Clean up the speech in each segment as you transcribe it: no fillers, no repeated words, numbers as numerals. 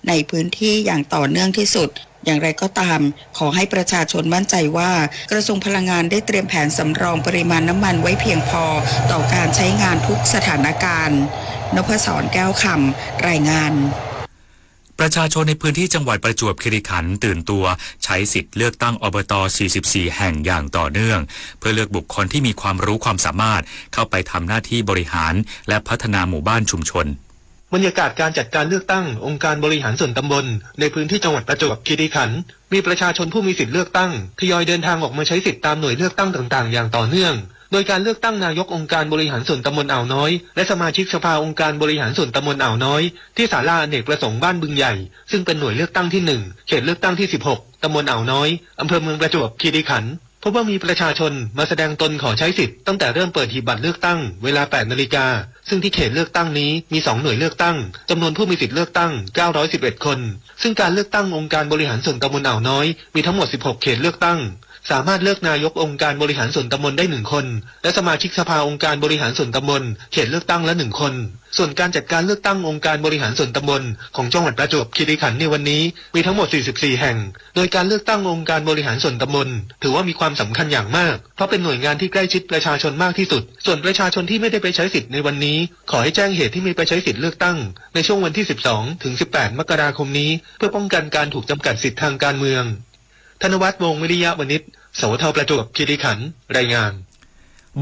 ในพื้นที่อย่างต่อเนื่องที่สุดอย่างไรก็ตามขอให้ประชาชนมั่นใจว่ากระทรวงพลังงานได้เตรียมแผนสำรองปริมาณน้ำมันไว้เพียงพอต่อการใช้งานทุกสถานการณ์นพศร แก้วคำรายงานประชาชนในพื้นที่จังหวัดประจวบคีรีขันธ์ตื่นตัวใช้สิทธิ์เลือกตั้งอบต 44 แห่งอย่างต่อเนื่องเพื่อเลือกบุคคลที่มีความรู้ความสามารถเข้าไปทำหน้าที่บริหารและพัฒนาหมู่บ้านชุมชนบรรยากาศการจัดการเลือกตั้งองค์การบริหารส่วนตำบลในพื้นที่จังหวัดประจวบคีรีขันธ์มีประชาชนผู้มีสิทธิ์เลือกตั้งทยอยเดินทางออกมาใช้สิทธิตามหน่วยเลือกตั้งต่างๆอย่างต่อเนื่องโดยการเลือกตั้งนายกองค์การบริหารส่วนตำบลอ่าวน้อยและสมาชิกสภาองค์การบริหารส่วนตำบลอ่าวน้อยที่ศาลาอเนกประสงค์บ้านบึงใหญ่ซึ่งเป็นหน่วยเลือกตั้งที่1เขตเลือกตั้งที่16ตำบลอ่าวน้อยอำเภอเมืองประจวบคีรีขันธ์พบว่ามีประชาชนมาแสดงตนขอใช้สิทธิ์ตั้งแต่เริ่มเปิดหีบบัตรเลือกตั้งเวลา 8 นาฬิกาซึ่งที่เขตเลือกตั้งนี้มี2หน่วยเลือกตั้งจำนวนผู้มีสิทธิ์เลือกตั้ง911คนซึ่งการเลือกตั้งองค์การบริหารส่วนตำบลอ่าวน้อยมีทั้งหมด16เขตเลือกตั้งสามารถเลือกนายกองค์การบริหารส่วนตำบลได้1คนและสมาชิกสภาองค์การบริหารส่วนตำบลเขตเลือกตั้งละ1คนส่วนการจัดการเลือกตั้งองค์การบริหารส่วนตำบลของจังหวัดประจวบคีรีขันธ์ในวันนี้มีทั้งหมด44แห่งโดยการเลือกตั้งองค์การบริหารส่วนตำบลถือว่ามีความสำคัญอย่างมากเพราะเป็นหน่วยงานที่ใกล้ชิดประชาชนมากที่สุดส่วนประชาชนที่ไม่ได้ไปใช้สิทธิ์ในวันนี้ขอให้แจ้งเหตุที่ไม่ไปใช้สิทธิ์เลือกตั้งในช่วงวันที่12ถึง18มกราคมนี้เพื่อป้องกันการถูกจำกัดสิทธิทางการเมืองธนวัฒน์ วงศ์วิริยะวณิชสวท.ประจวบคีรีขันธ์รายงาน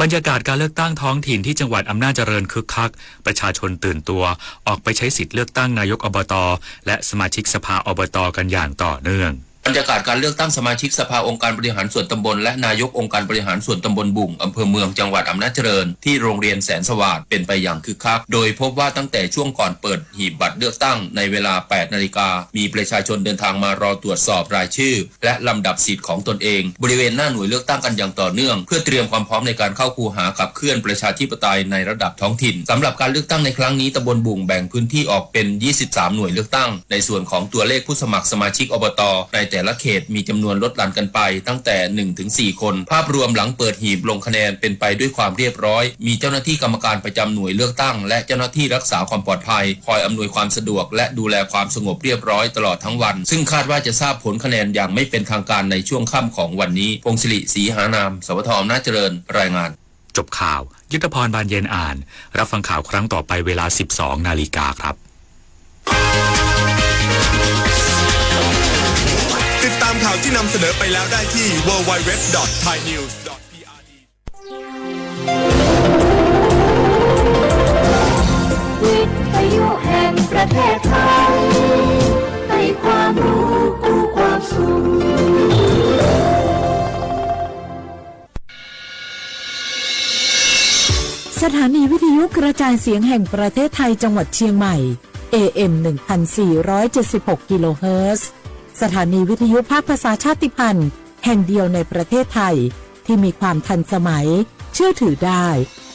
บรรยากาศการเลือกตั้งท้องถิ่นที่จังหวัดอำนาจเจริญคึกคักประชาชนตื่นตัวออกไปใช้สิทธิ์เลือกตั้งนายกอบต.และสมาชิกสภาอบต.กันอย่างต่อเนื่องบรรยากาศการเลือกตั้งสมาชิกสภาองค์การบริหารส่วนตำบลและนายกองค์การบริหารส่วนตำบลบุ่งอำเภอเมืองจังหวัดอำนาจเจริญที่โรงเรียนแสนสวัสดิ์เป็นไปอย่างคึกคักโดยพบว่าตั้งแต่ช่วงก่อนเปิดหีบบัตรเลือกตั้งในเวลา 8 นาฬิกามีประชาชนเดินทางมารอตรวจสอบรายชื่อและลำดับสิทธิ์ของตนเองบริเวณหน้าหน่วยเลือกตั้งกันอย่างต่อเนื่องเพื่อเตรียมความพร้อมในการเข้าคูหาขับเคลื่อนประชาธิปไตยในระดับท้องถิ่นสำหรับการเลือกตั้งในครั้งนี้ตำบลบุ่งแบ่งพื้นที่ออกเป็น23หน่วยเลือกตั้งในส่วนของตัวเลขผู้สมัครสมาชิกอบต.ในแต่ละเขตมีจำนวนลดหลั่นกันไปตั้งแต่1ถึง4คนภาพรวมหลังเปิดหีบลงคะแนนเป็นไปด้วยความเรียบร้อยมีเจ้าหน้าที่กรรมการประจำหน่วยเลือกตั้งและเจ้าหน้าที่รักษาความปลอดภัยคอยอำนวยความสะดวกและดูแลความสงบเรียบร้อยตลอดทั้งวันซึ่งคาดว่าจะทราบผลคะแนนอย่างไม่เป็นทางการในช่วงค่ำของวันนี้พงศิริศรีหานามสวท.อำนาจเจริญรายงานจบข่าวยุทธพรบานเย็นอ่านรับฟังข่าวครั้งต่อไปเวลา 12 นาฬิกาครับติดตามข่าวที่นำเสนอไปแล้วได้ที่ www.thainews.prd วิทยุแห่งประเทศไทยให้ความรู้กู้ความสุขสถานีวิทยุกระจายเสียงแห่งประเทศไทยจังหวัดเชียงใหม่ AM 1476 กิโลเฮิรตซ์สถานีวิทยุภาคภาษาชาติพันธุ์แห่งเดียวในประเทศไทยที่มีความทันสมัยเชื่อถือได้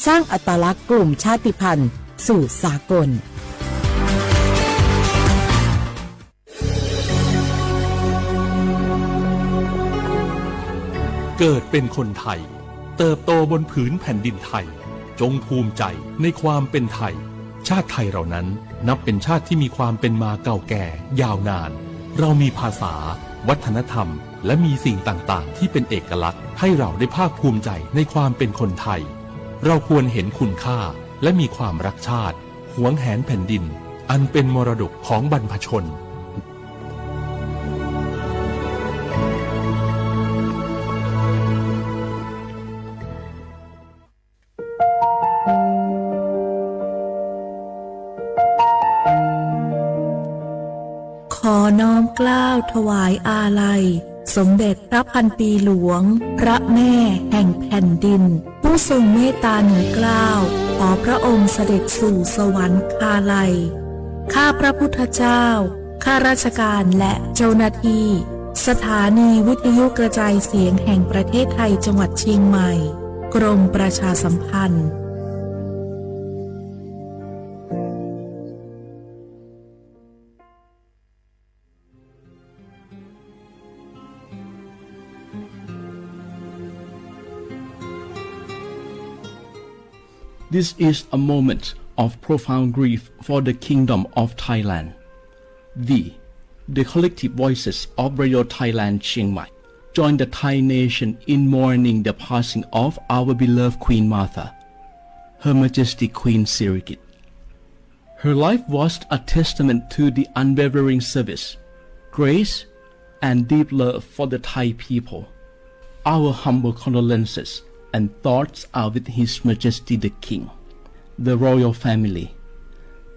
สร้างอัตลักษณ์กลุ่มชาติพันธุ์สู่สากลเกิดเป็นคนไทยเติบโตบนผืนแผ่นดินไทยจงภูมิใจในความเป็นไทยชาติไทยเรานั้นนับเป็นชาติที่มีความเป็นมาเก่าแก่ยาวนานเรามีภาษาวัฒนธรรมและมีสิ่งต่างๆที่เป็นเอกลักษณ์ให้เราได้ภาคภูมิใจในความเป็นคนไทยเราควรเห็นคุณค่าและมีความรักชาติหวงแหนแผ่นดินอันเป็นมรดกของบรรพชนขอน้อมเกล้าถวายอาลัยสมเด็จพระพันปีหลวงพระแม่แห่งแผ่นดินผู้ทรงเมตตาเหนือเกล้าขอพระองค์เสด็จสู่สวรรคาลัยข้าพระพุทธเจ้าข้าราชการและเจ้าหน้าที่สถานีวิทยุกระจายเสียงแห่งประเทศไทยจังหวัดเชียงใหม่กรมประชาสัมพันธ์This is a moment of profound grief for the Kingdom of Thailand. We, the collective voices of Radio Thailand Chiang Mai, join the Thai nation in mourning the passing of our beloved Queen Martha, Her Majesty Queen Sirikit. Her life was a testament to the unwavering service, grace, and deep love for the Thai people. Our humble condolences and thoughts are with His Majesty the King, the royal family,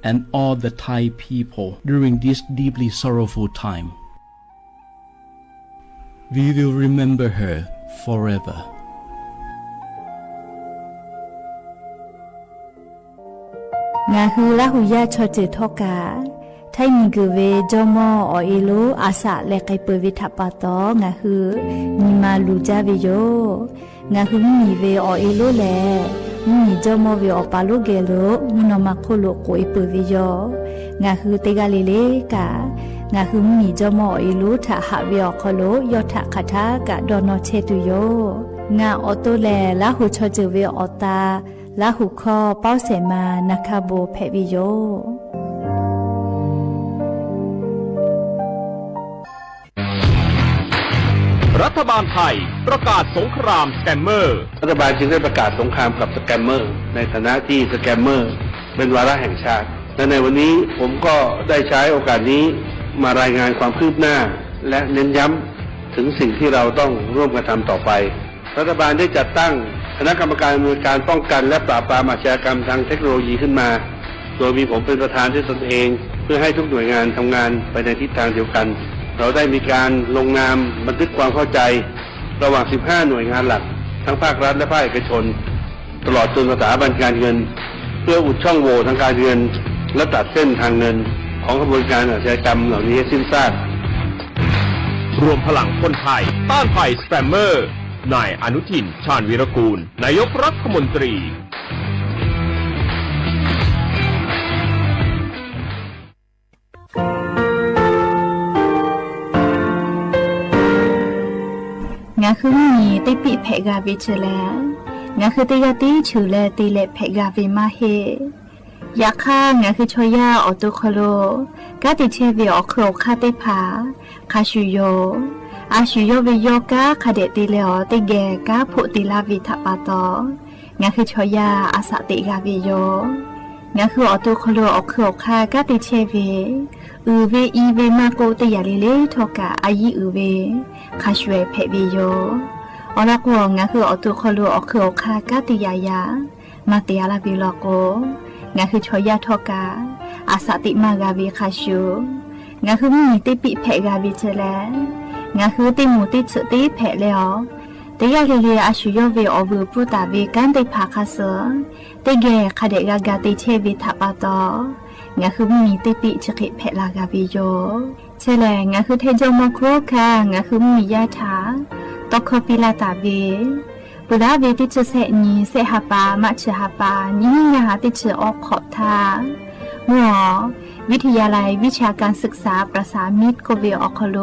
and all the Thai people during this deeply sorrowful time. We will remember her forever. Nga hu la hu ya cho che thoka Thai mi gu ve jomo o ilu asa le kai pe vi thapa to nga hu ni ma lu ja ve yo nga hu mi ve o ilu le mi jomo ve o pa lu ge lo mi no ma kho lo ko i pe ve yo nga hu te ga le le ka nga hu mi jomo o ilu tha ha ve o kho lo yo tha kha tha ka do no che tu yo nga o to le la hu cho che ve o ta la hu kho pao se ma na kha bo phe vi yoรัฐบาลไทยประกาศสงครามสแกมเมอร์รัฐบาลจึงได้ประกาศสงครามกับสแกมเมอร์ในฐานะที่สแกมเมอร์เป็นวาระแห่งชาติและในวันนี้ผมก็ได้ใช้โอกาสนี้มารายงานความคืบหน้าและเน้นย้ำถึงสิ่งที่เราต้องร่วมกันทำต่อไปรัฐบาลได้จัดตั้งคณะกรรมการอำนวยการป้องกันและปราบปรามอาชญากรรมทางเทคโนโลยีขึ้นมาโดยมีผมเป็นประธานด้วยตนเองเพื่อให้ทุกหน่วยงานทำงานไปในทิศทางเดียวกันเราได้มีการลงนามบันทึกความเข้าใจระหว่าง 15 หน่วยงานหลักทั้งภาครัฐและภาคเอกชนตลอดจนสถาบันการเงินเพื่ออุดช่องโหว่ทางการเงินและตัดเส้นทางเงินของกระบวนการอาชญากรรมเหล่านี้ให้สิ้นซากรวมพลังคนไทยต้านภัยสแกมเมอร์นายอนุทินชาญวีรกูลนายกรัฐมนตรีงาคือมีติปิเพกาวิชแลงาคือติกาติชูแลติเลเพกาวิมาเฮยาค่างาคือชอยาออตุคโลกาติเชวิออโครคาติผาคาชูโยอาชูโยวิโยกาคาเดติเลอติแกกาโพติลาวิทัปาตองาคือชอยาอาสติกาวิโยงาคือออตุคโลออโครคากาติเชวิอือเวอีเวมาโกติยาลิเลทอกาอายีอือเวคาชเวเพวิโยอลักวงาคืออตุคโลอคือคากาติยายามาเตียลาบิลโกงาคือชอยาทอกาอาสติมากาวิคาชูงาคือมีติปิเพกาวิเจแลงาคือติมูติสุติเพเลอติยาเลเลอาชุโยเวอวูปุตาเวกันติภาคาเสติเกคาเดกากาติเชวิทัปาตองาคือมีติปิชกิเพลากาวิโยเชลงาคือเทจมโครคางาคือมียาถาตอกคปิลาตาเวปุระเวติจเสนีเสหปามัชหปานิงาติจออกขอบทาหมอวิทยาลัยวิชาการศึกษาประสานมิตรโกเวออคโล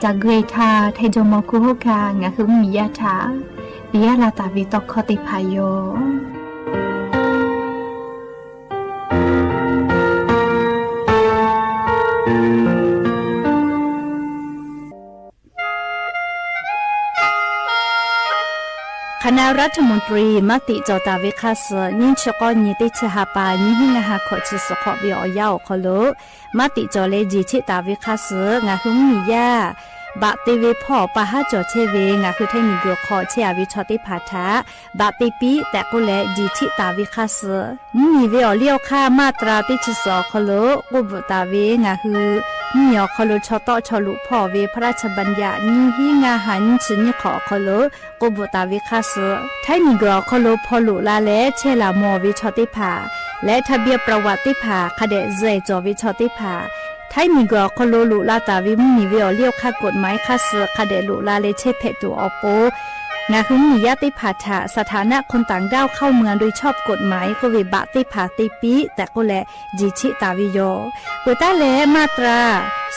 จากเกรทาเทจมโครคางาคือมียาถาปิยาลาตาเวตอกคติพายโยคณะรัฐมนตรีมติจอตาวิคาสนิชกอนิติชหปานิหิงหาขอจิสขอบิอยาวขลุมติจอเลจิชิตาวิคาสงาหุมียาบะติเวพ่อปะหาจอเชเวงาคือเทนิโกขอเชอวิชอติภาทะบะติปีแต่กุเลจิชิตาวิคาสมีเวอเลี้ยวค่ามาตราติชิสขลุกุบตาเวงาคือมีอขลุชอตอชลุพ่อเวพระราชบัญญัตินิหิงาหันชนิขอขลุกุบตาวิคาสไทนิโกขลุพอลุลาเลเชลามอวิชอติภาและทะเบียนประวัติภาคเดเจจอวิชอติภาไทยมีกอคโลลุลาตาวิมีเวอเลี้ยวค่ากฎหมายค่าเสือคาเดลุลาเลเชเพตูอโป งาคือมีญาติผาถะสถานะคนต่างด้าวเข้าเมืองโดยชอบกฎหมายก็เวบะติผาติปีแต่ก็แลจิชิตาวิโยปุตตะแลมาตรา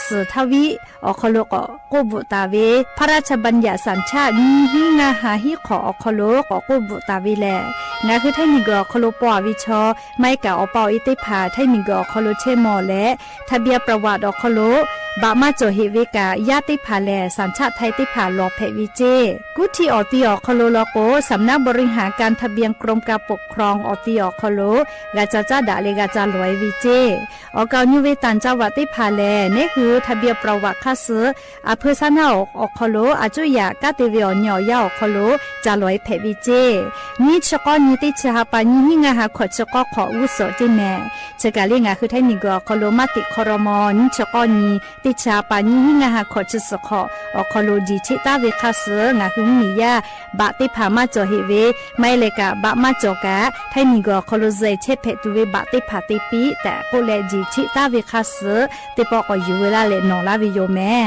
สือทวิอคโลกโกบุตาเวพระราชบัญญัติสัญชาตินี้หิงาหาหิขออคโลกโกบุตาเวแลงาคือไทมีกอคโลปอวิชอไม่กะอปออิติผาไทมีกอคโลเชมอและทะเบียประวัติอคโลบามาโจเฮเวกาญาติผาแลสัญชาติไทยติผาลอเพวิเจกุที่ออติอคโลโลโกสำนักบริหารการทะเบียนกรมการปกครองออติอคโลกาจาจาดาเลกาจาลอยวิเจอเกานิเวตันจาวติผาแลนี่คือทะเบียนประวัติคาสืออเภอสนาอคโลอาจุยากาติเวอญอยาอคโลจาลอยเพวิเจนี่ชกอนิติชหปานิหิงาหาขอชกอขออุโสจิแม่ชกาเลงาคือไทมีกอคโลมาติคอรมอนิชกอนีติชาปานิหิงาหาขอชสขออคโลจิชิตาเวคาสืองาคือมียาบะติผามาโจเฮเวไม่เลกะบะมาโจกะไทมีกอคโลเซเชเพตุเวบะติผาติปีแต่ก็เลจิชิตาเวคาสือติปอกอยู่เวลาเลนอลาวิโยแม่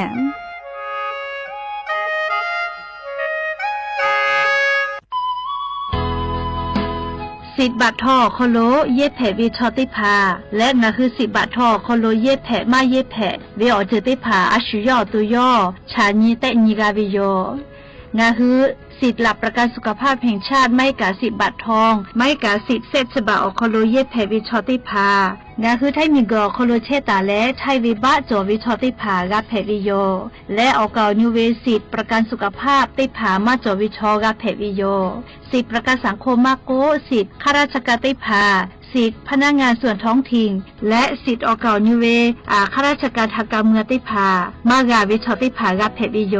สิบบาททอคโลเย็บแผ่วิชอติพาและงาคือสิบบาททอคโลเย็บแผ่มาเย็บแผ่เวอเจติพาอาชุยอตุยอชาญีเตญิกาวิโยงาคือสิทธิหลักประกันสุขภาพแห่งชาติไม่กาสิบบาททองไม่กาสิทธิเซฉบาอคโลเย็บแผ่วิชอติพางาคือไทมีกอคโลเชตาและไทวิบะจอวิชอติพากาแผ่วิโยและออกานิเวสิทธิประกันสุขภาพติพามาจอวิชอกาแผ่วิโยสิทธิประกันสังคมมาโกสิทธิข้าราชการติพาสิทธิพนักงานส่วนท้องถิ่นและสิทธิออกานิเวข้าราชการทางการเมืองติพามากาวิชอติพากาแผ่วิโย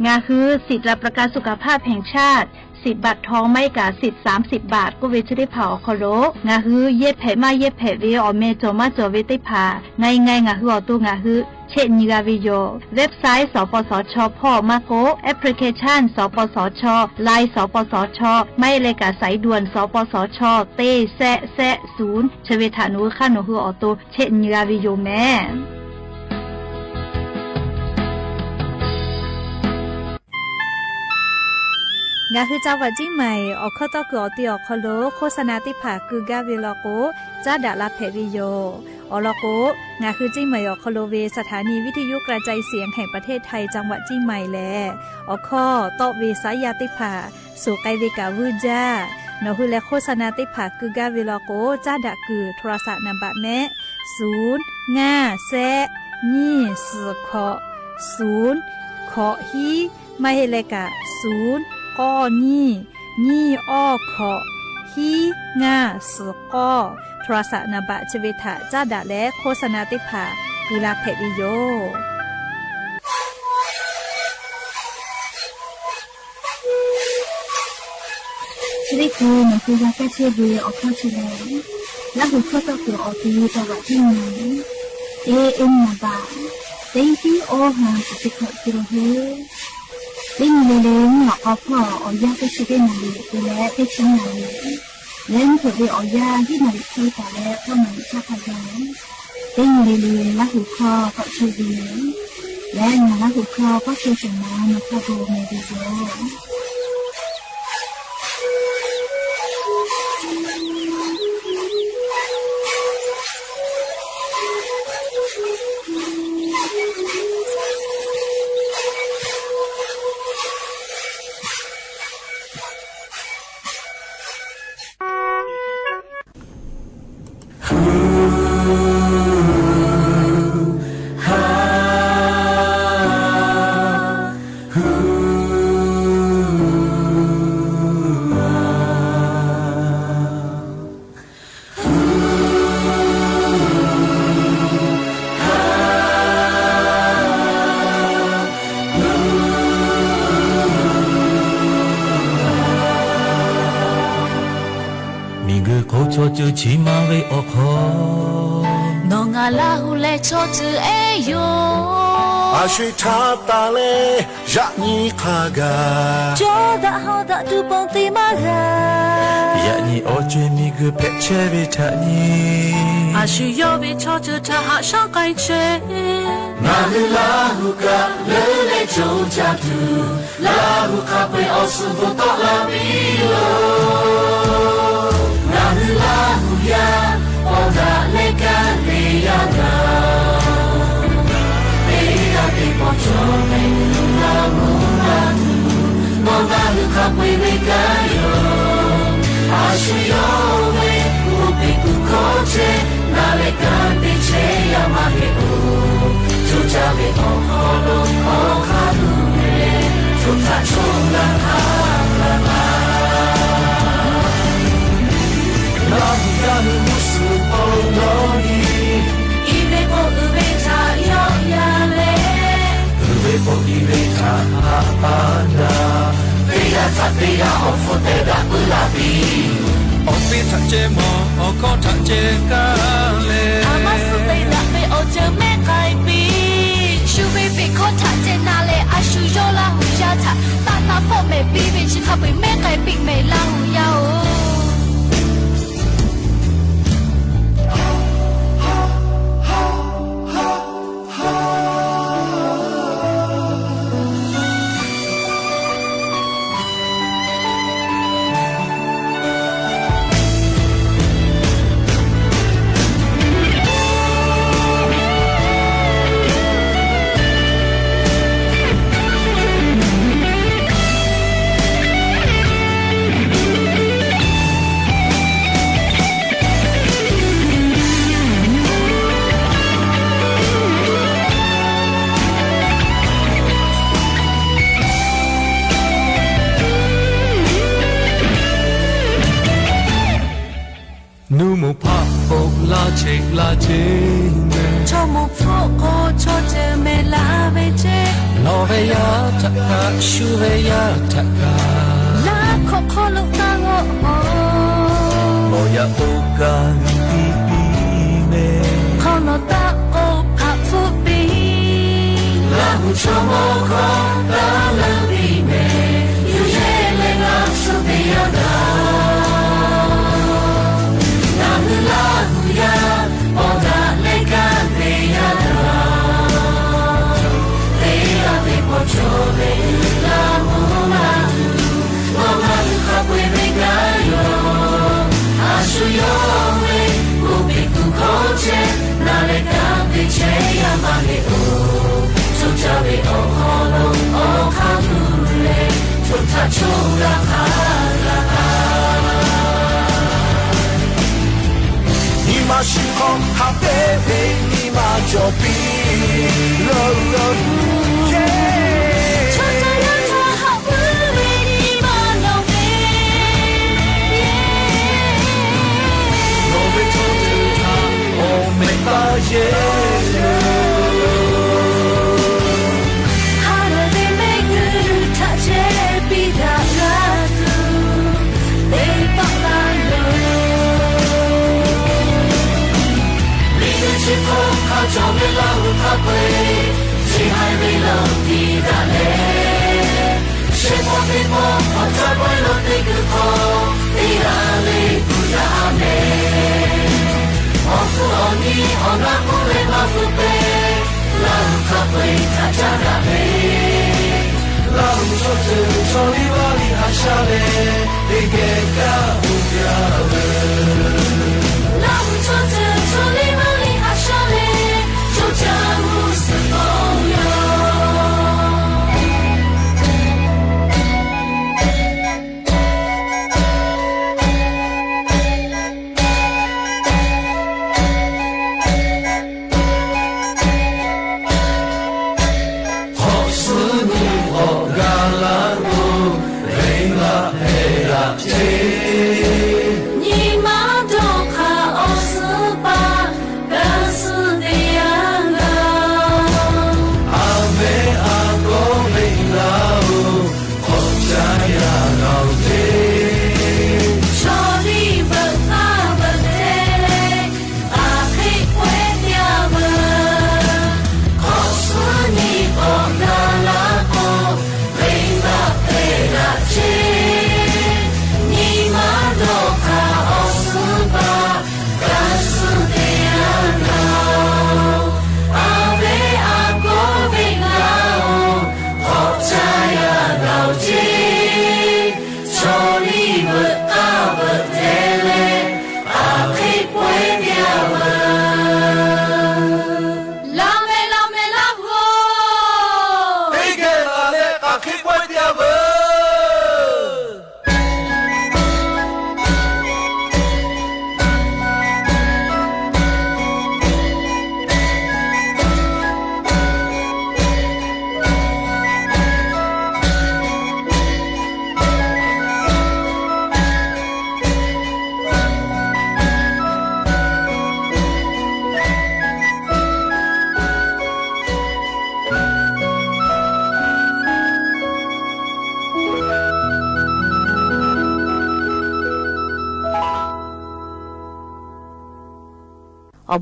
งาคือสิทธิประกันสุขภาพแห่งชาติ10 บาททองไม่กาสิทธิ์30 บาทก็เวชได้เผาคอโลงาฮือเย็บแผลมาเย็บแผลเวอเมจอมาจอเวติผาไงงาฮืออตูงาฮือเช่นนิกาวิโยเว็บไซต์สปสชพ่อมาโกแอปพลิเคชันสปสชไลน์สปสชไม่เลยกาสายด่วนสปสชเต้แซะ0ชเวทานุข้าโนฮืออตูเช่นนิกาวิโยแม่งาคือเจ้าวัดจิ้งใหม่ออกข้อต่อคืออติออกคโลโฆษณาติผาคือกาเวลโกจ้าดาลาเพวิโยอลโกงาคือจิ้งใหม่ออกคโลเวสถานีวิทยุกระจายเสียงแห่งประเทศไทยจังหวัดจิ้งใหม่แลออกข้อต่อเวสายาติผาสู่ไกเวกาวูจ้านอคือและโฆษณาติผาคือกาเวลโกจ้าดาคือโทรศัพท์นำบัตรแม่0 5 แซะนี่สือขอ0ขอฮีไม่ให้เลกะ0ก้อนี่อ้อขอฮีงาสก้อโทรศัพท์นบะชเวทะจ้าดะและโฆษณาติผากุลาเพวิโยชีวิตคือมันคือยาแก้เชื้อเบื่อออกข้อชิเลและหัวข้อต่อตัวออกตีจังหวะที่ไหนนนาบะเต็งที่โอหังจะขอจิโรเฮลิงเลงหลอกเอาพ่อเอายาไปช่วยหน่อยดูแลไปช่วยหน่อยเล่นถือไปเอายาที่หน่อยช่วยแต่แล้วก็หน่อยชาติยาลิงเลงละหูคอก็ช่วยดีและละหูคอก็ช่วยสมองมาพอดูในดีโย就起码为我可侬啊拉胡来错子哎哟阿水塔达嘞让你卡嘎就打好打就帮地马人呀你我追米个陪车为他你阿需要为错子他好上该追那里拉胡嘎勒来 châu cha tu la hu kha pe o su bo to la mi lo na hu la hu ya o da le ka le ya ga pe ya pe po cho me la mu la tu no na hu kha pe me ka yo a shu yo me ku pe ku ko che na le ka pe che ya ma he o chu cha ve o ho lo o kha du me chu ta chu la ha la la la ya nu su o no ni i ve po u ve ta yo ya le u ve po i ve ta ha pa na ve ya ta ve ya o fo te da u la bi o pe tha che mo o ko tha che ka le ama su te da ve o che me kai bi shu ve bi ko tha che na le a shu yo la hu ya tha ta na fo me bi bi chi kha bi me kai bi me la hu ya o nu mo pa po la che me cho mo pho ko cho che me la ve che no ve ya ta ka shu ve ya ta ka la kho kho lo ta ngo ho mo ya o ka ti pi me kho no ta o pha fu bi la hu cho mo ko la la bi me yu ye le la su bi ya da na hu la hu ya o da le ka be ya da le ya be po cho le la mu la lo la hu kha pwe me ga yo a shu yo me u bi ku ko che na le ka be che ya ma le o chu cha be o ho lo o kha tu le chu ta chu la ha la ha你嘛是空哈贝贝，你嘛就比咯咯耶。cha cha ya cha ha wu we ni ma lo me no ve to te ta o me ta ye ha le be me ku ta che bi da la tu be pa la lo li de chi ko ka cha me la hu ka pe chi hai me lo ti da le she mo me mo ka cha bai lo te ku ko ti ra le ku ya me o fu o ni o na ku le ma fu pe la hu ka pe ta cha ra me la hu cho te cho li ba li ha sha le de ke ka hu ya le la hu cho te cho li ma li ha sha le cho cha hu se po yo ho su ni ho ga la ru re la he la che你妈都看我是吧，可是的呀啊。a ve a go ve la u ho cha ya la te 说你不怕不得嘞，阿黑会掉不？可是你不拿拉不，为了陪了姐，你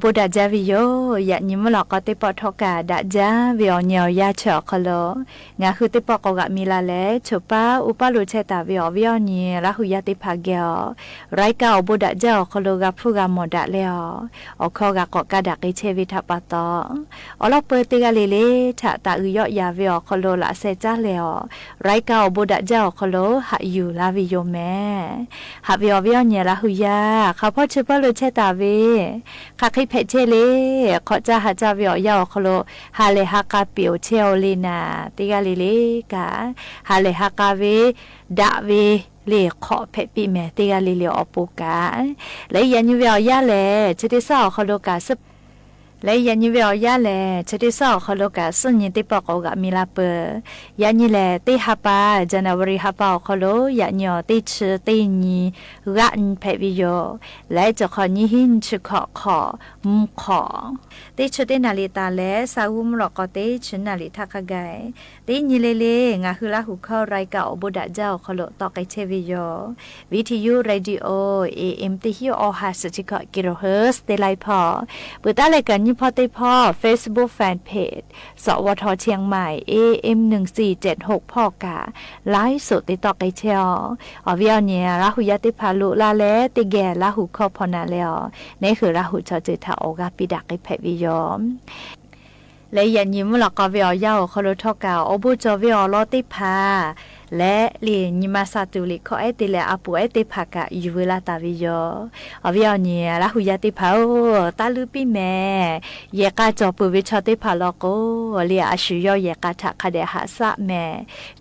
บุดาจาวิโยยะนิมลอกก็ติปอทอกาดาจาวิอเนียวยาเฉอคโลงาคือติปอกกะมีลาเลฉุปาอุปาลุเชตาวิอวิอเนียละหุยาติภาเกอไรกาบุดาเจ้าคโลกะพูกะหมดะเลอคอกะกอกะดักอิเชวิทัปตอลอเปติกะเลเลทะตะอุยอยาวิอคโลละเซจาเลไรกาบุดาเจ้าคโลหะอยู่ลาวิโยแม่หะวิอวิอเนียละหุยาข้าพ่อฉุปาลุเชตาวิข้าคิเพเชเลขอจะหาจาวิอยาคโลฮาเลฮากาเปียวเชลลีนาติกาลิเลกาฮาเลฮากาเวดาเวเลขอเพปีเมติกาลิเลอปูกาและยันยูเวียเลจะได้สอคโลกาสและยันยูเวียเลจะได้สอคโลกาสุญญติปอกกะมิลาเปยันยูเลติฮาปาจันวริฮาปาคโลยันยอติชตินีรันเพวิโยและจะขอนิหินชขอมุขอติชตินาลิตาและสาวุมรอกอติชนาลิทักไกติญิเลเลงาคือละหุเข้าไรกะอบุดะเจ้าคโลตอกไกเชวิโยวิทยุเรดิโอ AM ติฮิโอฮาสจิกะกิโลเฮิรตซ์เดไลพอปุตาเลกันยิพอติพอ Facebook Fan Page สวทเชียงใหม่ AM 1476พ่อกาไลฟ์สดติตอกไกเชออวิอเนียละหุยาติพาลุลาเลติแกละหุเข้าพอนาเลอนี่คือละหุชอจิตาโอกาปิดักไกเพวิโยและยันยิมหลอกกวิอยาคโลทอกาอบุจวิอลอติพาและเลียนิมาซาตุลิขอเอติเลอปูเอติภากะยูเวลาตาวิโยอวิอเนียละหุยาติพาโอตาลุปิเมเยกาจอปูวิชอติพาลอโกเลียอาชุยเยกาทะคเดหาสะเม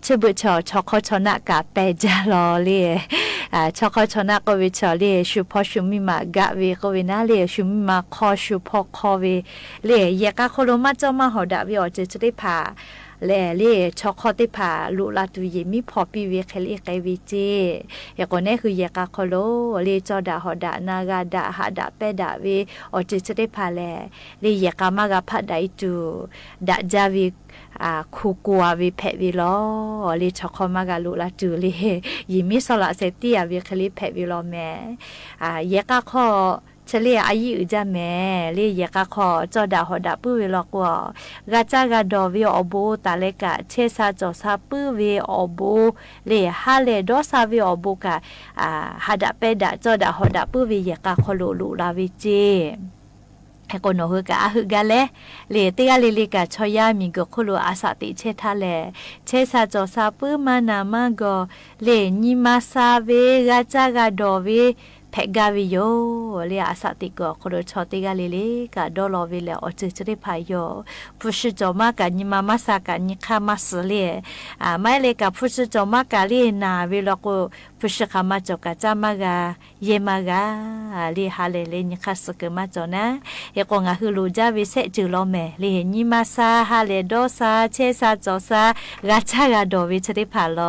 ชบุชอชอคชนะกะเปจาลอเลียชอคชนะกวิชอเลียชุพอชุมิมากะเวกวินาเลียชุมิมาคอชุพอคอเวเลียเยกาโคโลมาจอมาหอดาวิอเจจติพาแลเล่ชอคอติผาลุลาตุเยมีพอปีเวเคลิไกวิเจยากอนคือยากาคโลเลจอดาหอดานากาดาหาดาเปดาเวอจิจติผาแลเลยากามากาพะไดจูดะจาวิคูกัววิเพวิลอเลชอคอมากาลุลาตูเลยิมิสละเซติอาวิเคลิเพวิลอแมยากาคอเฉลี่ยอายุจะแม่เรียกขอจอดาหอดาปื้อเวลอกว่ากาจากาดอวิอบูตาเลกะเชซาจอซาปื้อเวอบูเรียฮาเลดอซาวิอบูกะหาดาเปดาจอดาหอดาปื้อเวยกะขอลุลาวิเจให้คนโนฮึกะอะฮึกะเลเลติกะลิลิกะชอยามิกะคุโลอาสาติเชทาเลเชซาจอซาปื้อมานามาโกเลญิมาซาเวกาจากาดอเวเพกาวิโยเลียอาสาติกอโคโรชอติกาลิลิกาดอลอวิเลอจิจริพายโยพุชจอมากานิมามาสากานิคามาสเลไม่เลกาพุชจอมากาลีนาวิลโกพุชคามาจกาจามากาเยมากาลีฮาเลเลนิคาสกมาจอนะเอกงาฮืลูจาวิเซจุโลเมลีนิมาซาฮาเลโดซาเชซาจอซากาชากาดอวิจริพาโล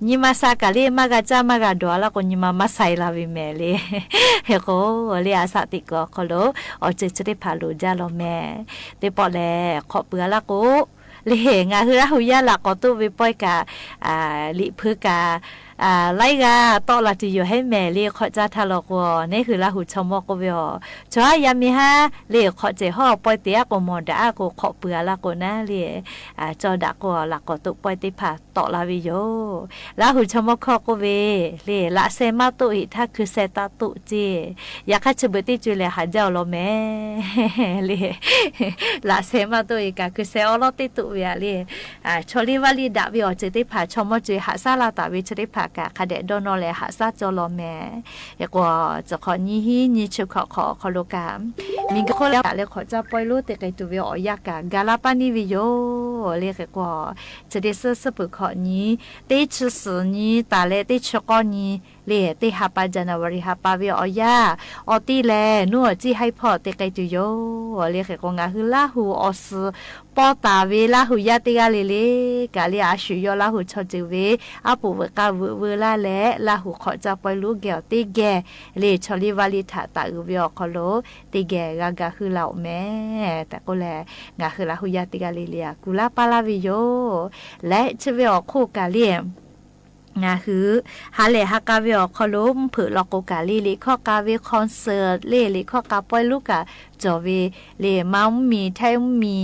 นิมาซากาลีมากาจามากาดอละกนิมามาไซลาวิเมเลเฮโกเลียสติกคโลอจิจริพาลูจาโลแมเตปอแลขอเปือละโกเลงาฮือหุยาละกอตุวิปอยกาลิพึกาไลกาตอละจิอยู่ให้แม่เรียกขอจ้าทะลอกวนี่คือละหุชมอกวิอชอยามีฮะเรียกขอเจฮอปอยเตียกมอดาโกขอเปือละโกนะเรียจอดากวละกอตุปอยติผาตอลาวิโยละหุชมอกโกเวเรียละเซมาตุอิถ้าคือเซตาตุจีอยากให้ชบุติจุเลหาเจ้าโลแม่เรียละเซมาตุอิกาคือเซอลติตุเวียเรียชอลิวาลีดาวิอจิติผาชมอจุหาซาลาตาวิจติผากะคเดโดนอเลหาซาจอลอแม่ยากว่าจะขอนี้ฮีนี่ชุขอโลกามมีก็คนแล้วเลยขอจะปล่อยลูกแต่ไกตัววิอยากะกาลาปานิวิโยเรียกว่าจะได้ซื้อสปุขอนี้ติชสือนี้ตาเลติชกอนี้เลียติฮาปาจันวริฮาปาวิอยาอติแลนัวจีให้พอแต่ไกตัวโยเรียกว่างาฮือลาหูอสปอตาเวลาหูยาติกาเลกาเลียอาชุยลาหูชอจิเวอาปูเวกาเวลาและลาหูขอจะปล่อยลูกแก้วติแกเลชอลิวาลิถาตาอุวิอคโลติแกกาคือเหล่าแม่แต่ก็แลงาคือลาหูยาติกาเลเลียกุลาปาลาวิโยและชเวอโคกาเลียงาคือฮาเลฮากาเวอคอลุมผือลอกโกกาลีลิข้อกาเวคอนเสิร์ตเลลิข้อกาปอยลูกกะ จอวีเลมามีไทยมี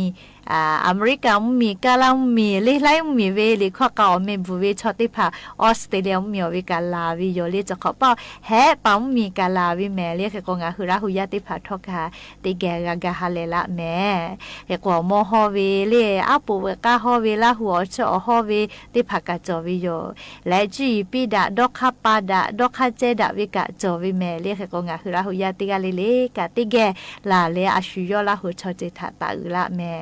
อเมริกามีกาลามีเลไลมีเวลีข้อเก่าเมบูเวชอติพาออสเตรเลียมีวิกาลาวิโยเลจะขอเป้าแฮปังมีกาลาวิแม่เรียกกงาหุระหุยาติพาทอกาติแกกะฮาเลละแม่เอกว่าโมฮอเวเลอาปูเวกาฮอเวลาหัวชอฮอเวติพากาจอวิโยและจีปีดาดอกคาปาดาดอกคาเจดาวิกาจอวิแม่เรียกกงาหุระหุยาติกาเลกาติแกลาเลอาชุยอลาหุชอจิทาตาอุละแม่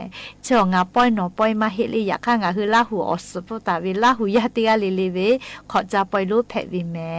ชงาป้อยหนอป้อยมาเฮลิอยากข้างาคือลาหูอสปุตาวิลาหูยาติกาลิลิเวขอจะปล่อยรูปแผ่วิแม่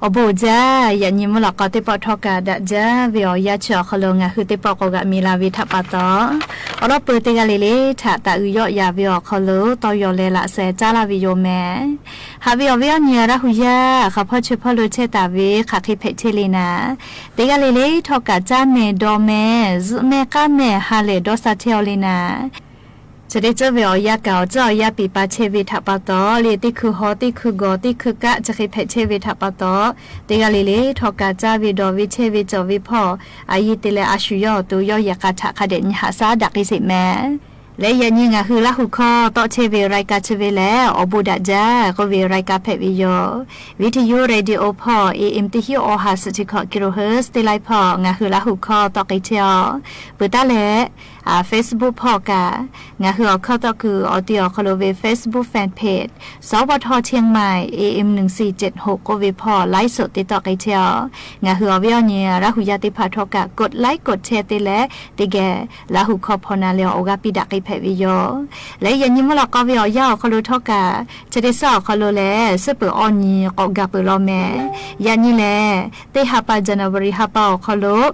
อโบจ้าอย่ายิ้มหลอกก็ติปอทอกาดะจ้าเวียยาเชอขลงะคือติปอกกะมีลาวิทัปตออรอเปเตกะเลเลถาตะอุยอยาเวียขลตอยอเลละเซจาลาวิโยแมฮาเวียเวียเนียระหุยาขะพ่อชพ่อลุเชตาเวขะคิเพเชลีนาเตกะเลเลทอกะจ้าเมดอเมซุเมกะเมฮาเลดอสาเทอลีนาจะได้เจอเวียยาเก่าเจ้ายาปีปาเชวิทัปตอเลติคือฮอติคือกอติคือกะจะคิเพเชวิทัปตอเตกะเลเลทอกะจ้าวิดอวิเชวิจอวิพ่ออายิติเลอาชุยอตุยอยากะทะคะเดญหาซาดักอิสิแม และยันยิงคือละหุคอต่อเชเวรายการเชเวแล้วอบูดาจ้าก็เวรายการแพวิโยวิทยุเรดิโอพอ AM ที่ฮิโอฮาสติคอกิโลเฮิรตซ์ที่ไลพองาคือละหุคอต่อกิเทียวเปิดตาและFacebook พอกางาคือเอาเข้าต่อคือออดิโอคอลเว Facebook Fan Page สวทเชียงใหม่ AM 1476ก็เวพอไลฟ์สดติดต่อกิเทียวงาคือเอาเวียเนี่ยละหุยาติพาทอกากดไลค์กดแชร์ติและติแกละหุคอพอนาเลโอกาปิดักแพวิโยและยันยิมว่าเราก็วิอยาวเขารู้ทอกาจะได้สอบเขารู้แล้วสืบออนีก็กับเปลอแม่ยันนี่แหละเตฮับปาจันวริฮับปาเขารู้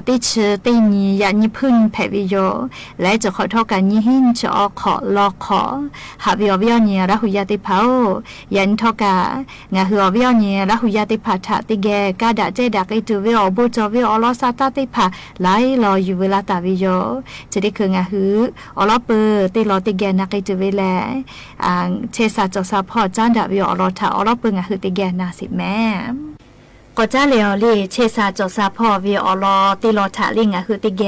ติชื่อตินียันยิพึ่งแพวิโยและจะขอทอกันยิหินจะอขอลอขอหาวิอวิอเนี่ยรัหุยาติเผายันทอกางาหือวิอเนี่ยรัหุยาติผาถาติแกกาดาเจดักไอตูวิอบูจวิอลอซาตาติผาไลรออยู่เวลาตาวิโยจะได้คืองาหืออลอเปอติรอติแกนักไอตูวิแลเชซาจอซาพอจานดาวิอลอถาอลอเปงาหือติแกนาสิแม่ก็จ้าเลอลีเชซาจอซาพอวิอลอติรอถาลิงาหือติแก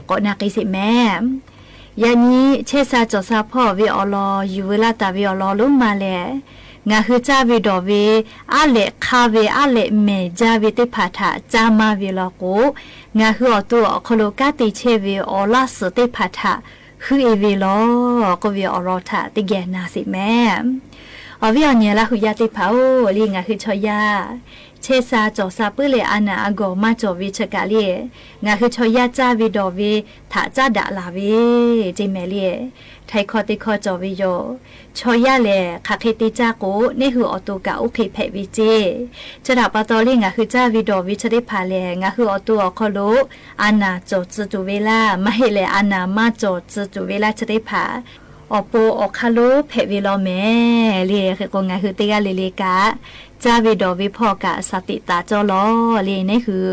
ก็นักไอสิแม่ยานี้เชซาจอซาพ่อวิอลออยู่เวลาตาวิอลอลุมาแลงาคือจ้าวิดอวิอาเลคาเวอาเลเมจาวิติพาถาจามาวิลอกูงาคืออตัวโคโลกาติเชวิอลาสติพาถาคือเอวิลอก็วิอลอถาติแกนาสิแม่อวิอเนี่ยละหุยาติเผาลิงาคือชอยาเชซาจอซาปื้อเลอานาอโกมาจอวิชกาลีงาคือชอยาจ้าวิดอวิถาจ้าดาลาวิจิเมลีไทคอติคอจอวิโยชอยาเลคาเคติจ้าโกนี่คือออตูกาอุเคเพวิจิจะดาปาตอลิงาคือจ้าวิดอวิชได้พาเลงาคือออตูอคอโลอานาจอจตุเวลามาเฮเลอานามาจอจตุเวลาจะได้พาอโปอคาโลเพวิโลเมเลีคือกงาคือเตกาเลเลกาจาวิดอวิพอกะสติตาจอลอเลนี่คือ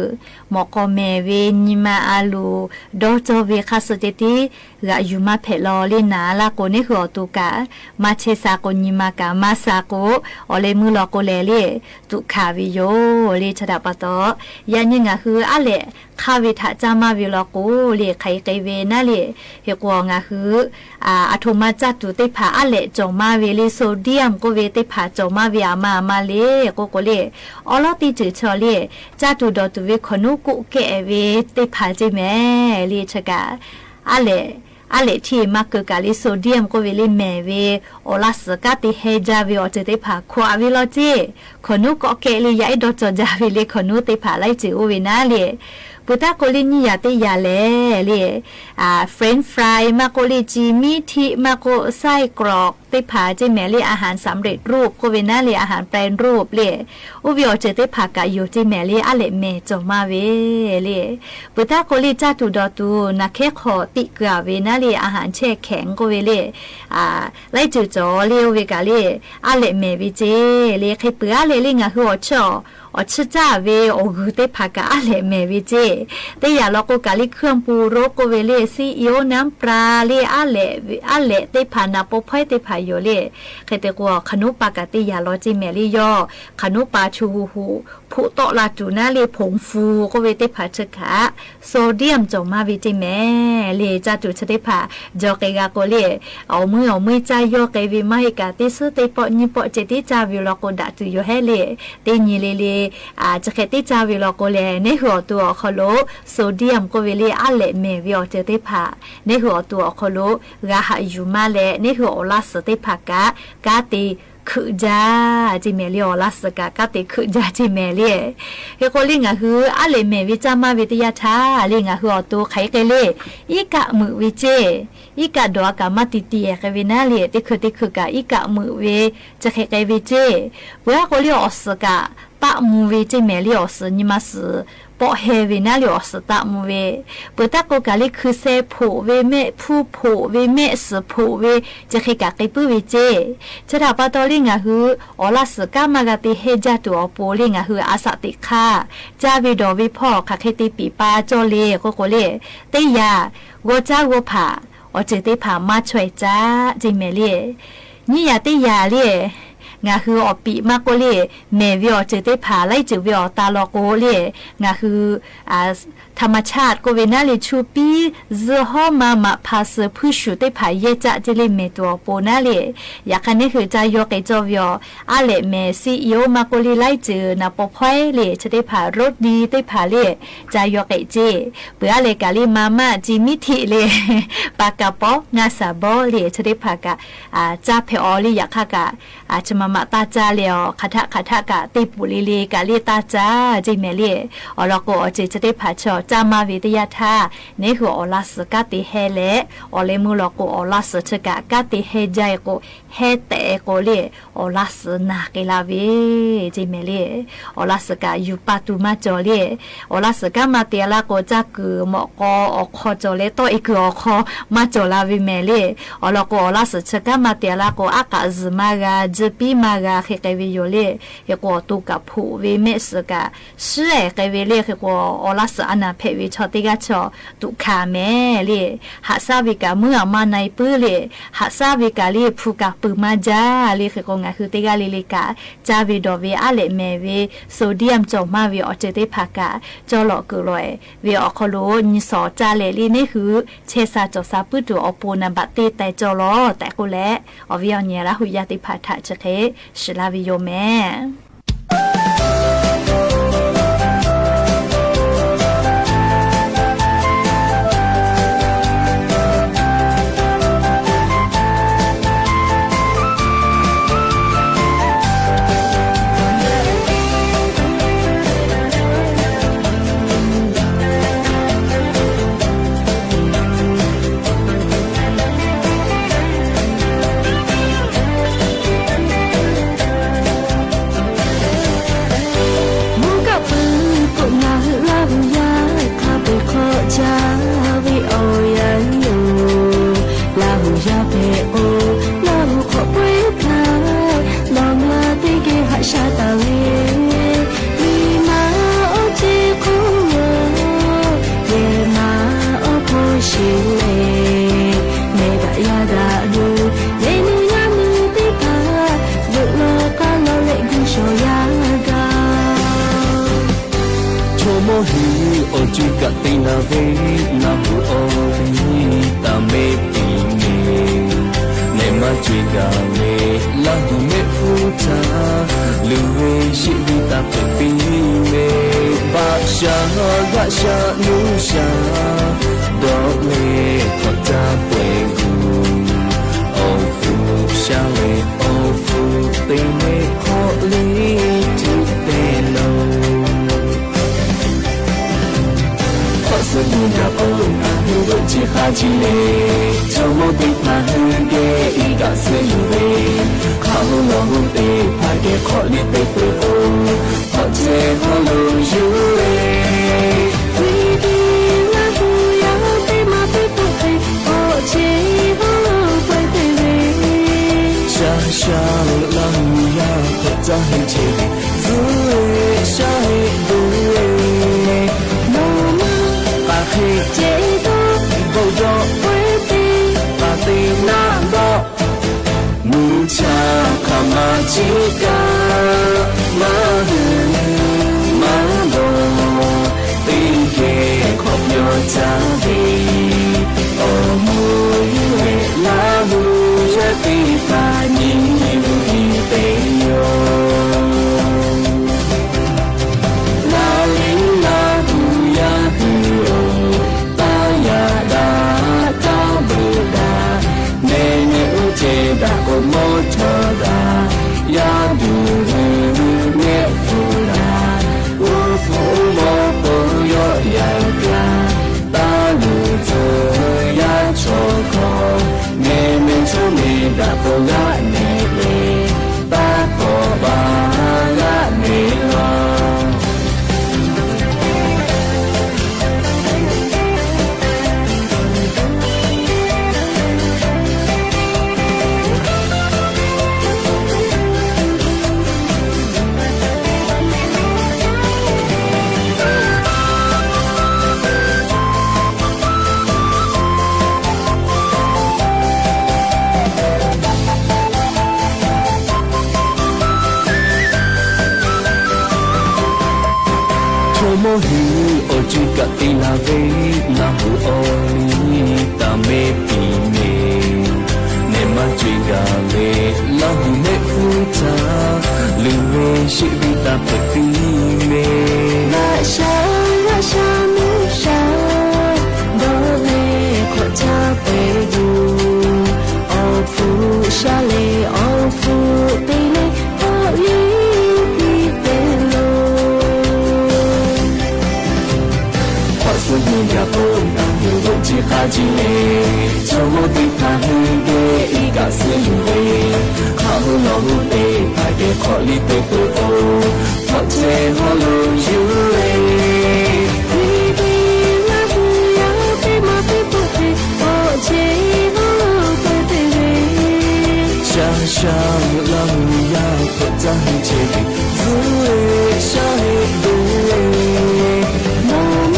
หมอกอเมเวนิมาอาลูดอจอเวคาสติติกะยูมาเพลอเลนาลาโกนี่คืออตุกะมาเชซาโกนิมากะมาซาโกอเลมือลอโกเลเลตุคาวิโยเลชดาปะตอยันยังะคืออะเลคาวิทะจามาวิลอโกเลไคไกเวนะเลเฮกวงะคืออะโทมาจัตุติผาอะเลจอมาเวเลโซเดียมโกเวติผาจอมาเวอามาเลโกโกเลอลอติจือชอเลจาตุดอตุเวขนุกุเกเวติผาจิแม่เลชกะอะเลที่มักเกกาลิโซเดียมก็เวลิแมเวโอลาสกาติเฮจาเวอจะได้ผ่าควาวิโลจีขนุก็เกลิยายดอจจาเวเลขนุติผ่าไลจิโอเวนาเลปุตตะโกลินิยาติยาเลเฟรนช์ฟรายมาโกลิจิมิทิมาโกไส้กรอกติผาจิแมเลอาหารสำเร็จรูปโกเวนาเลอาหารแปรรูปเลอุวิโอเจติผากะโยจิแมเลอะเลเมจอมาเวเลปุตตะโกลิจาตุดอตูนาเคขอติกะเวนาเลอาหารแช่แข็งโกเวเลไลจือจอเลเวกาเลอะเลเมวิเจเลเคเปือเลลิงะหัวชออชจ้าเวโอกุเตพากะอะเลเมวิเจเตยาลอกกาลิเครื่องปูโรโกเวเลซีโอน้ำปลาเลอะเลเตพานาปพอยเตพายโยเลเคเตกัวขนุปากะติยาลอจิเมลิยอขนุปาชูหูผู้โตลาจูนาเลผงฟูโกเวเตพาชะคะโซเดียมจอมาวิจิเมเลจาตุชเตพาจอเกกาโกเลเอามือใจโยเกวิมาฮิกาติสุเตปอญิปอเจติจาวิลโกดาตุโยเฮเลเตญิเลจะแค่ติจาวิลโกเลในหัวตัวคอโลโซเดียมโกเวเลอะเลเมวิอเจติพาในหัวตัวคอโลกาหายูมาเลในหัวลาสติภากะกาติคือจาจิเมลีอลาสกากาติคือจาจิเมลีเฮโคลิงะคืออะเลเมวิจามาวิทยาทาลิงะคืออตัวไขเกเลอีกะมือวิเจอีกะดอกะมาติเตียกะวินาเลติคือกะอีกะมือเวจะไขเกวิเจเวลาโคลิออสกะตะมูเวจิเมลีออสนิมาสปอเฮวินาลิออสตะมูเวเปตะโกกาลิคือเซโผเวเมผู้โผเวเมสโผเวจะไขกะไกปุวิเจจะดาปาตอลิงะฮืออลาสกามากะติเฮจาตุอโปลิงะฮืออาสติคาจาวิดอวิพ่อคาเคติปีปาจอเลโกโกเลเตยาโกจาโกผาอเจติผามาช่วยจ้าจิเมลีนี่ยาติยาเลงาคืออปีมากโกเลเมวิอเจติผาไลจือวิอตาลอโกเลงาคือ ธรรมชาติก็เวนาเลชูปีเจอฮอมาพาเสผู้ชูได้ผายเยจะเจเลเมตัวโปนาเลอยากคันนี้คือจะยกไอจอวออาเลเมซีอีโอมาโกลีไลเจอนาปอพอยเลจะได้ผารถดีได้ผาเลจะยกไอเจเปื่อเลกาลีมาจิมิทิเลปากกาปองาซาบอเลจะได้ผากะจะเพอลีอยากค่ะกะจะมาตาจาเลอคาทะกะติปุลีเลกาลีตาจาจิเมเลอลก็เจจะได้ผาชอจามาวิทยาทานี่คืออลาสกาติเฮเลอเลมูลก็อลาสชกะกาติเฮใจก็เฮเตก็เลอลาสนาเกลาเวจิเมเลอลาสกายูปาตุมาจอเลอลาสกามาเตลาก็จะคือหมอกอคอจอเลโตอีกอคอมาจอลาวิเมเลอลก็อลาสชกามาเตลาก็อากาซมากาจปีมากาเฮเกวิโยเลยก็ตุกับผู้เวเมสกาชื่อเกวิเลก็อลาสอันนาเพวิชอติกาชอตุคาเมเลหาซาวิกาเมื่อมาในปื้อเลหาซาวิกาเลผู้กาปืมาจาเลก็งาคือติกาเลกาจาวิดอเวอาเลเมเวโซเดียมจอมาวิอเจติภากาจอหลอกลอยเวอคโลนิสอจาเลลีนี่คือเชซาจอซาปื้อตัวอปูนาบัตติแต่จอลอแต่กุแลอวิอเนียละหุยาติภาทะจะเคชลาวิโยแมจุกตินาเวนาหูโอวีตาเมปีเมเนมาจุกาเมลาหูเมฟูตาลูเวชิวิตาเปปีเมบาชากะชานูชาดอกเมขอตาเปกูโอฟูชาเลโอฟูเตเมขอลีจุเตโลสุดยอดโอ้อาหูรจิฮาจิเลจอมติมาหูเกอีกาเซยูเวข้าวโลหูเตพาเกขอลิเตเปโอพอเจฮอโลยูเววีดีลาหูยาเตมาเปโปเอโอเจฮอโลไปเตเวชาชาลาหูยาพอจะให้เจซูเวชาให้ดูเวเจโตโบโดเวตีปาตินาโดมูชาคามาจิกามาหูมาโลติเกขอบโยจาดีโอมูยูเอลาหูยะติปานิยูอิเตโยda como toda ya du ne fura u fu mo po yo ya ga ta lu zo ya cho ko ne me cho me da po ga ne le ta ko ba ga ne lo mo hi o chu ka ti la ve na hu o ni ta me pi me ne ma chui ga me la hu me fu ta lu me shi vi ta pa ti me la sha mu sha do le ko cha pe du o fu sha le o fu te le o li pi te lo kwa su ni ya ko na hu wo ji ha ji le cho mo ti pa hu ge I ga se lu le kha hu lo hu te pa ge kho li te ko o ho che ho lo yu le想让呀，可在这里，滋味香味，我们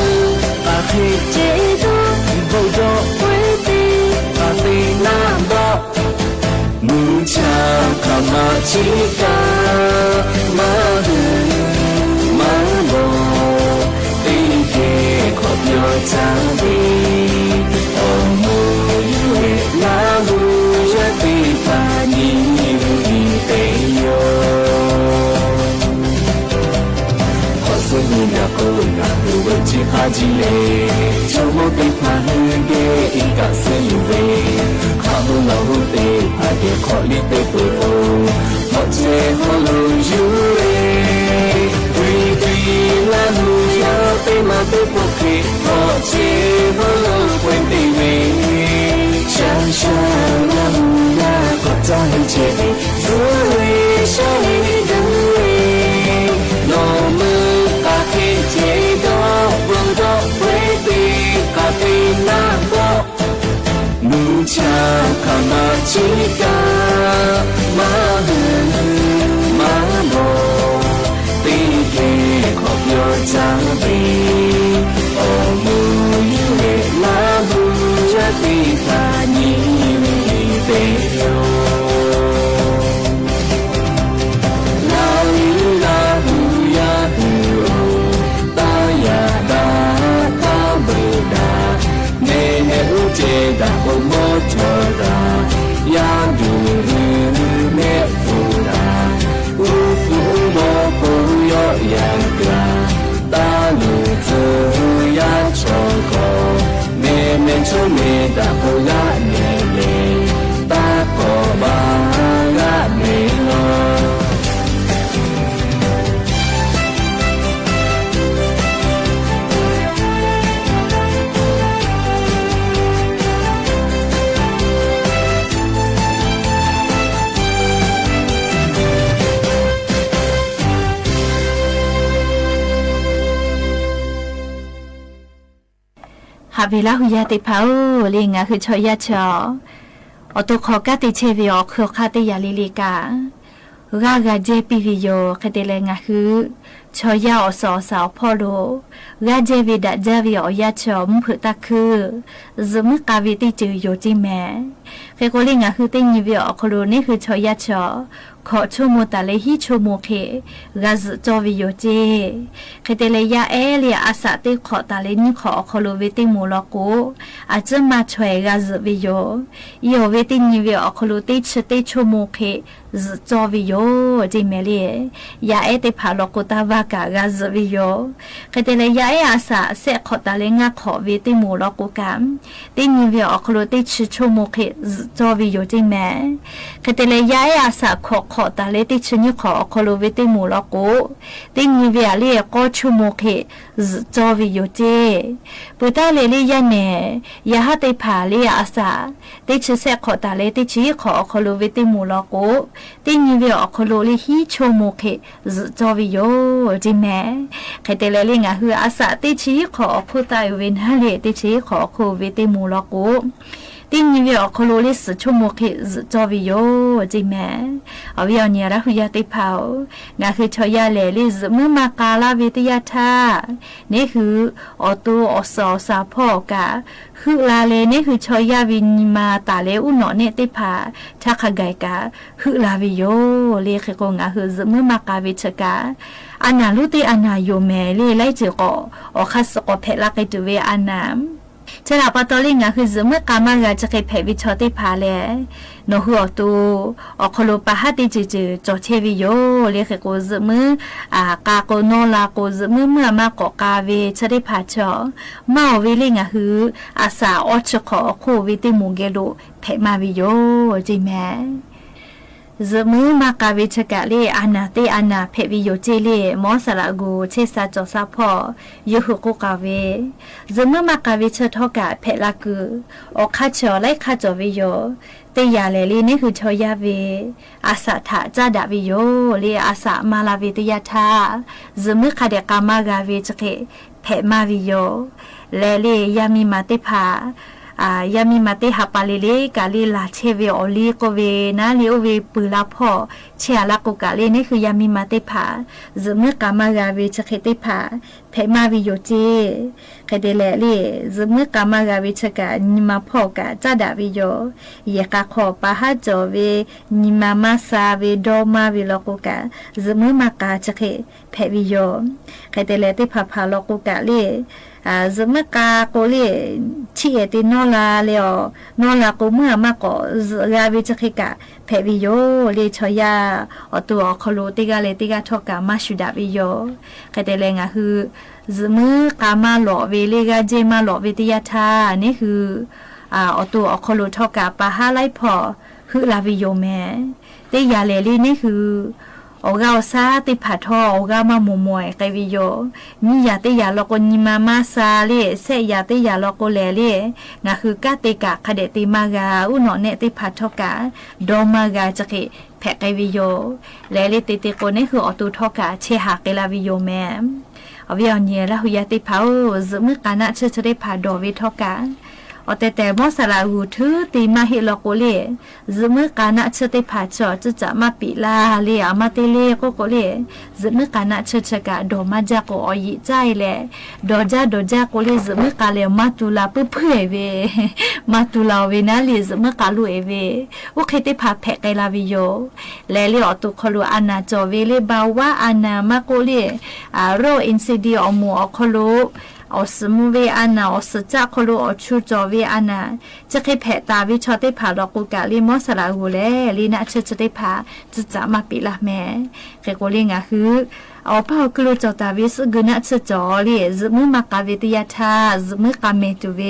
把黑街道不着回避，把对那么木桥卡马吉嘎马的马罗，地铁可表长的，哦木因为那路也地方。chỉ ha chỉ lệ cho một tay pha hương ghê in cả sân về khá hương là hương tê hai cái khó đi tê bờ ô họ chê họ lưu dữ lệ vì là nụ ya tê mà tê bốc khi họ chê họ lưu quên tê về chẳng chẳng là nụ ya có ta hình chê dữ lệ sẽ đừng lệ nó mơ cả khi chê nu cha kama chika ma ma mo ti ke khop yo chang bi o mu yu le la bu ya ti ta ni te yo la la bu ya tu ta ya da ta bu da ne ne u che da o mo cho da ya du ne fu da u fu mo po yo ya ga ta lu zu ya cho ko me me cho me da po la ne le ta ko ba ga ne loหาเวลาหุยาติเผาเลียงคือชอยาชออตุขอกาติเชวิอคือคาติยาลิลิการากาเจปิวิโยคติเลงคือชอยาอสอสาวพ่อโลกาเจวิดาเจวิอยาชอมผึตะคือซมกาวิติจือโยจิแมเคโกลิงคือติญิวิอคโลนี่คือชอยาชอขอชั่วโมตาเลหิชั่วโมเคกาซจอวิโยเจคติเลยาเอเลียอาสาติขอตาเลนี่ขอคโลวิติมูลกูอาจจะมาช่วยกาซวิโยโยวิติญิวิอคโลติชติชั่วโมเคจอวิโยจิเมลียาเอติพาลกุตาวากากาซวิโยคติเลยาเออาสาเสขอตาเลงาขอวิติมูลกูกามติญิวิอคโลติชชั่วโมเคจอวิโยจิแมคติเลยาเออาสาขอตาเลติชนิขอคโลวิติมูลกูติญิวิอาเลียก็ชั่วโมเคจอวิโยเจปุตาเลลียาเนยาหะติพาเลียอาสาติชเสขอตาเลติชิขอคโลวิติมูลกูติญิวิอคโลลิฮิชั่วโมเคจอวิโยจิแมใครเตเลลิงะคืออาสาติชิขอพุตายเวนฮะเลติชิขอโควิติมูลกูติญิวิอคโลลิสชั่วโมเคจอวิโยจิแมเอาวิญญาณหุยาติเผางาคือชอยาเลลิสมือมากาลาวิทยาธานี่คืออตูอสอสาพ่อกาคือลาเลนี่คือชอยาวิญมาตาเลอุนอเนติภาทักขไกกาคือลาวิโยเลขกงาคือมือมากาวิชกา อันนาลุติอันนาโยเมลีไลจิโกอคัสโกเพลากิตุเวอันนามเชลาปตอลิงาคือเมื่อกามากาจะเกเพวิชอติพาเลโนหัวตูอคโลปะฮัติจิจิจอเทวิโยเรียกโกซมือกาโกโนลาโกซมือเมื่อมากอกาเวชะได้พาชอมาวิลิงาคืออาสาออชขอโควิติมุงเกโลเพมาวิโยจิแมဇမူမကဝိချကလေအနာတေအနာဖေဗီယိုချေလေမောဆလာကိုချေစာကြောစာဖောယဟုကိုကဝေဇမူမကဝိချထောကဖေလာကူအခါချောလိုက်ခါကြောဝီယောတေရလေလေနေခုချောရဝေအာစာထကြဒဝီယောလေအာစာမာလာဝေတယထာဇမူခတဲ့ကာမဂဝိချကေဖေမာဝီယောလေလေယမီမတေဖာยามีมาเตหาปาเลเลกาลีลาเชเวออลีโกเวนะลีโอเวปืลาพ่อเชียลาโกกาเลนี่คือยามีมาเตผาซมกามากาเวชะเคเตผาเพมาวิโยเจเคเดเลลีซมกามากาเวชะกานิมาพ่อกาจาดาวิโยเยกาขอปะหะจอเวนิมามาซาเวดอมาวิโลโกกาซมมากาชะเคเพวิโยเคเดเลเตผาพาโลโกกาเลဇမကာကိုလေချီအတီနော်လာလေနော်လာကိုမမကောရာဝိချခိကဖေဗီယိုလေချောယာအတူခလိုတိကလေတိကထောက်ကမရှုဒဗီယိုကတဲ့လေငါဟုဇမကာမလောဝေလေကဂျေမလောဝေတယထာနေဟုအတူခလိုထောက်ကပါဟာလိုက်ဖော်ဟုလာဗီယိုမဲတေရလေလေနေဟုโอกาซาติผาทอโอกามามมวยไกวิโยนี่ยาติยาลโกนิมามาซาเลเสยาติยาลโกเลเลงาคือกาติกะคเดติมากาอุโนเนติผาทอกาโดมากาจะกิแพไกวิโยเลเลติติโกนี่คืออตุทอกาเชหาเกลาวิโยแมอวิยเนียละหุยาติผาซมึกานะเชเชเดผาโดวิทอกาอแต่มอสลาหูถือตีมาเฮลโกเลซมึกานะเชติผาจอจะมาปิลาเลอามาเตเลโกโกเลซมึกานะเชเชกะดอมาจากโอยิใจแลดอจาโกเลซมึกาเลมาตุลาเพื่อเวมาตุลาเวนะเลซมึกาลุเอเวโอเคติผาแพไกลาวิโยแลเลอตุคโลอานาจอเวเลบาวาอานามาโกเลโรอินซิดีอมูอคโลอสมุเวอานาอสจักคลูอชูจอเวอานาจะเคแผตาวิชอเตผาลอกูกาลีมอสลาหูเลลีนะเชเตผาจะมาปิละแม่แกโกเลงาคือเอาพากลูจอตาวิสกนะเชจอลีซมุมากาเวติยาทาซมุกาเมตุเว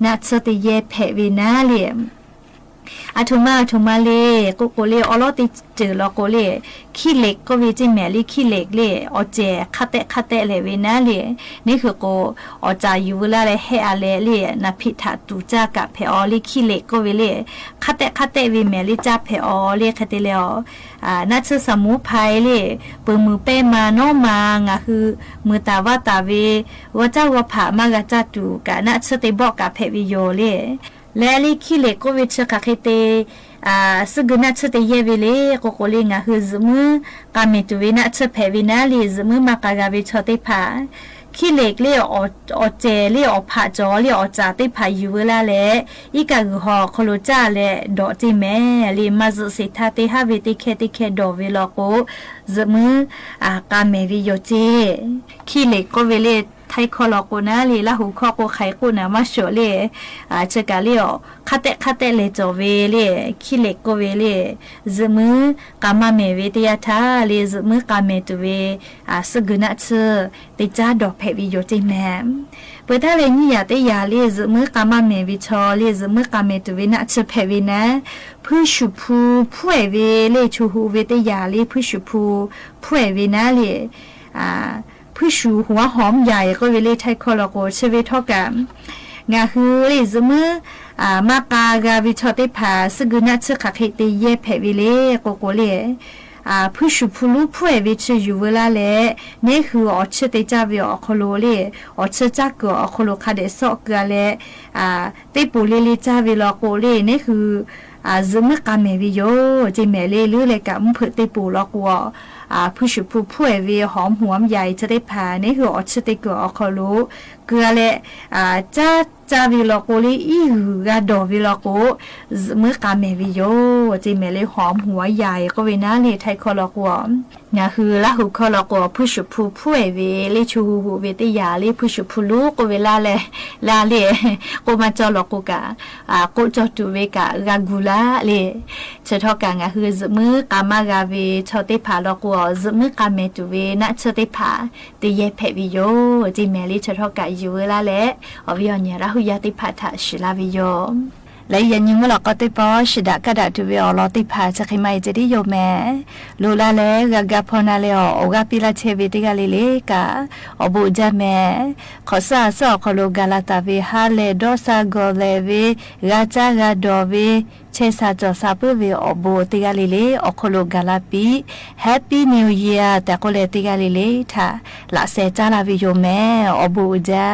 นะเชเตเยเพเวนาเลอาทุมาเลโกโกเลออลอติเจอลอโกเลขี้เหล็กก็วิจิแมลี่ขี้เหล็กเลอเจคาเตเลเวนะเลนี่คือโกอจาอยู่เวลาเลเฮอาเลเลนะพิธาตูจากะเพอลิขี้เหล็กก็เวเลคาเตวิแมลี่จาเพอเลคาเตเลนัชสมุภัยเลปืมือเป้มาโนมางะคือมือตาวาตาเววะเจ้าวะผามากะจาตูกะนัชเตบอกกะเพวิโยเลแลลิคิเลโกวิชคาเคเตสกนัชเตเยเวเลโกโกเลงะคือซมือกาเมตุเวนะชเพวินาลีซมือมากากาเวชเตผาขี้เหล็กเลี้ยอเจเลี้ยอผาจอเลี้ยอจาติพายูเวลาเลอีกากุฮอคโลจาเลดอจิเมลีมาซุสิทาติฮาเวติเคดอเวลโกซมือกาเมวิโยเจขี้เหล็กก็เวเลไทยคอลโกนาลีละหูคอโกไขกูนะมาโชเลเจกาลีอคาเตเลจอเวเลคิเลโกเวเลซมือกามาเมเวติยาทาเลซมือกาเมตุเวสกนะเชติจาดอกเพวิโยจิแมเปตาเลนี่ยาเตยาเลซมือกามาเมวิชอเลซมือกาเมตุเวนะเชเพวินะผู้ชุผู้ผู้เวเลชูหูเวเตยาเลผู้ชุผู้ผู้เวนะเลผู้ชูหัวหอมใหญ่ก็เวเลไทยคอลโกเชเวทอกันงาคือเลซมือมากากาวิชอเตผาสกุนัชคาเคเตเยเพวิเลโกโกเลผู้ชูผู้รู้ผู้เวชอยู่เวลาเลนี่คืออเชเตจาวิอคโลเลอเชจักก็อคโลคาเดซอกกะเลเตปูเลเลจาวิลโกเลนี่คือซมึกาเมวิโยจิเมเลลือเลกะมุเพเตปูลอกว ผู้ชุผู้ผู้เวหอมหวมใหญ่จะได้ผ่านี่คืออดชติกอครู้เกลือแหละจ้าวิลโกลีอีหือกาดอวิลโกมือกาเมวิโยจิเมเลยหอมหัวใหญ่ก็เวน่าเลยไทยคอลอกวนะคือละหุคอลอกวผู้ชุผู้ผู้เวเลยชูหูเวติยาเลยผู้ชุผู้ลูกก็เวลาเลยลาเลยก็มาจอลอกกะก็จอตุเวกะกากูลาเลยจะทอกางคือมือกามากาเวชอติผาลอกวมือกาเมตุเวนะชอติผาติเยเพวิโยจิเมเลยจะทอกะอยู่เวลาเลยอวิญญาณหุยาติพัทชิลาวิโยและยันยิงว่าเราก็ติปอชิดากระดาษตัวเราติพาจะใครไม่จะได้โยแม่ลูลาเลกะพอนาเลโอกาปิลาเชวิติกาลิเลกาอบูจาแม่ขอสาสอขอโลกาลาตาเวฮาเลดอซาโกเลเวกาจากาดอเวเชซาจอซาเปเวอบูติกาลิเลอขอโลกาลาปีแฮปปี้นิวเยียร์แต่ก็เลติกาลิเลท่าละเซจาลาวิโยแม่อบูจา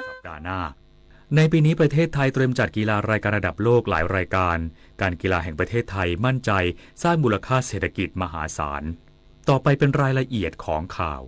สัปดาห์หน้าในปีนี้ประเทศไทยเตรียมจัดกีฬารายการระดับโลกหลายรายการการกีฬาแห่งประเทศไทยมั่นใจสร้างมูลค่าเศรษฐกิจมหาศาลต่อไปเป็นรายละเอียดของข่าว